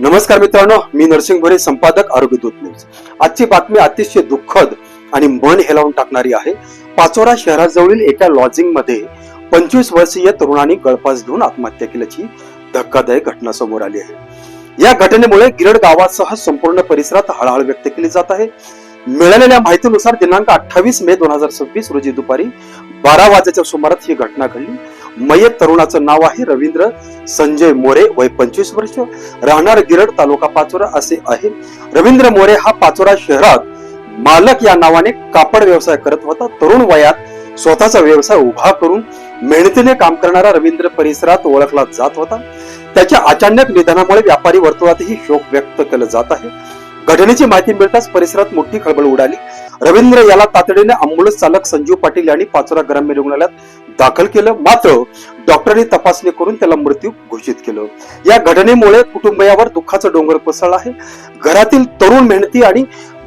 नमस्कार मित्रांनो, मी नरसिंह भोरे, संपादक आरोग्य दूत न्यूज. आजची बातमी अतिशय दुःखद आणि मन हेलावून टाकणारी आहे. पाचोरा शहराजवळील एका लॉजिंग मध्ये 25 वर्षीय तरुणाने गळफास घेऊन आत्महत्या केल्याची धक्कादायक घटना समोर आली आहे. या घटनेमुळे गिरड गावासह संपूर्ण परिसरात हळहळ व्यक्त केली जात आहे. मिळालेल्या माहितीनुसार दिनांक 28 मे 2026 रोजी दुपारी 12 वाजेच्या सुमारास ही घटना घडली. मयत तरुणाचं नाव आहे रवींद्र संजय मोरे, वय 25 वर्ष, राहणार गिरड, तालुका पाचोरा असे आहे. रवींद्र मोरे हा पाचोरा शहरात मालक या नावाने कापड व्यवसाय करत होता. तरुण वयात स्वतःचा व्यवसाय उभा करून मेहनतीने काम करणारा रवींद्र परिसरात ओळखला जात होता. त्याच्या अचानक निधनामुळे व्यापारी वर्तुळातही शोक व्यक्त केला जात आहे. घटनेची माहिती मिळताच परिसरात मोठी खळबळ उडाली. रवींद्र याला तातडीने अँब्युलन्स चालक संजीव पाटील यांनी पाचोरा ग्राम्य रुग्णालयात दाखल केलं, मात्र डॉक्टरांनी तपासणी करून त्याला मृत्यू घोषित केलं. या घटनेमुळे कुटुंबियावर दुःखाचा डोंगर कोसळला आहे. घरातील तरुण, मेहनती आणि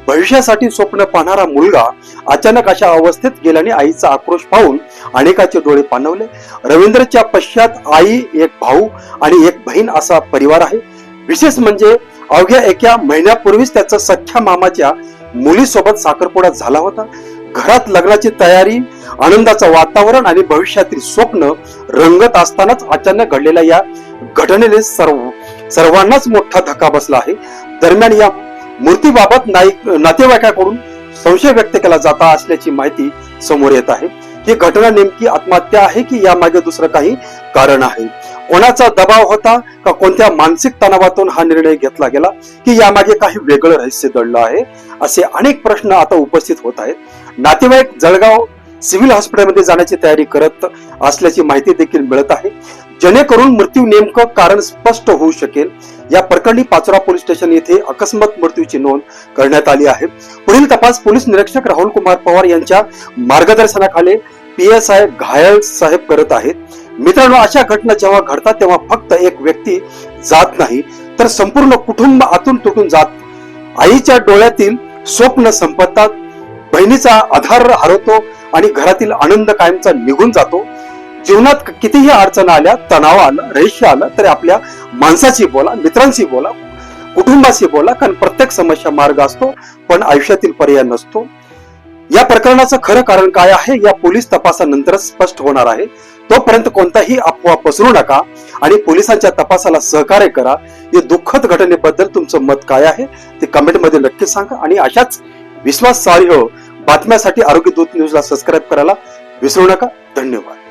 भविष्यासाठी स्वप्न पाहणारा मुलगा अचानक अशा अवस्थेत गेल्याने आईचा आक्रोश पाहून अनेकांचे डोळे पाणवले. रवींद्रच्या पश्चात आई, एक भाऊ आणि एक बहीण असा परिवार आहे. विशेष म्हणजे अवघ्या एका महिन्यापूर्वीच त्याचा सख्या मामाच्या मुलीसोबत साखरपुडा झाला होता. घरात लग्नाची तयारी, आनंदाचं वातावरण आणि भविष्यातील स्वप्न रंगत असतानाच अचानक घडलेल्या या घटनेने सर्वांनाच मोठा धक्का बसला आहे. दरम्यान या मूर्तीबाबत नातेवाईकांकडून संशय व्यक्त केला जात असल्याची माहिती समोर येत आहे. ही घटना नेमकी आत्महत्या आहे की यामागे दुसरं काही कारण आहे? कोणाचा दबाव होता का कोणत्या मानसिक तणावातून हा निर्णय घेतला गेला की यामागे काही वेगळं रहस्य दडलं आहे? असे अनेक प्रश्न आता उपस्थित होत आहेत. नातेवाईक जळगाव सिव्हिल हॉस्पिटलमध्ये जाण्याची तयारी करत असल्याची माहिती देखील मिळत आहे, जेणेकरून मृत्यू नेमकं कारण स्पष्ट होऊ शकेल. या प्रकरणी पाचोरा पोलीस स्टेशन येथे अकस्मात मृत्यूची नोंद करण्यात आली आहे. पुढील तपास पोलीस निरीक्षक राहुल कुमार पवार यांच्या मार्गदर्शनाखाली PSI घायल साहेब करत आहेत. मित्रांनो, अशा घटना जेव्हा घडतात तेव्हा फक्त एक व्यक्ती जात नाही, तर संपूर्ण कुटुंब आतून तुटून जात. आईच्या डोळ्यातील स्वप्न संपतात, बहिणीचा आधार हरवतो आणि घरातील आनंद कायमचा निघून जातो. जीवनात कितीही अडचण आल्या, तणाव आला, रहस्य आलं तरी आपल्या माणसाशी बोला, मित्रांशी बोला, कुटुंबाशी बोला, कारण प्रत्येक समस्या मार्ग असतो पण आयुष्यातील पर्याय नसतो. या प्रकरणाचं खरं कारण काय आहे या पोलीस तपासानंतरच स्पष्ट होणार आहे. तोपर्यंत कोणताही अफवा पसरू नका आणि पोलिसांच्या तपासाला सहकार्य करा. या दुःखद घटनेबद्दल तुमचं मत काय आहे ते कमेंट मध्ये नक्की सांगा आणि अशाच विश्वासार्ह बातम्यासाठी आरोग्य दूत न्यूजला सबस्क्राईब करायला विसरू नका. धन्यवाद.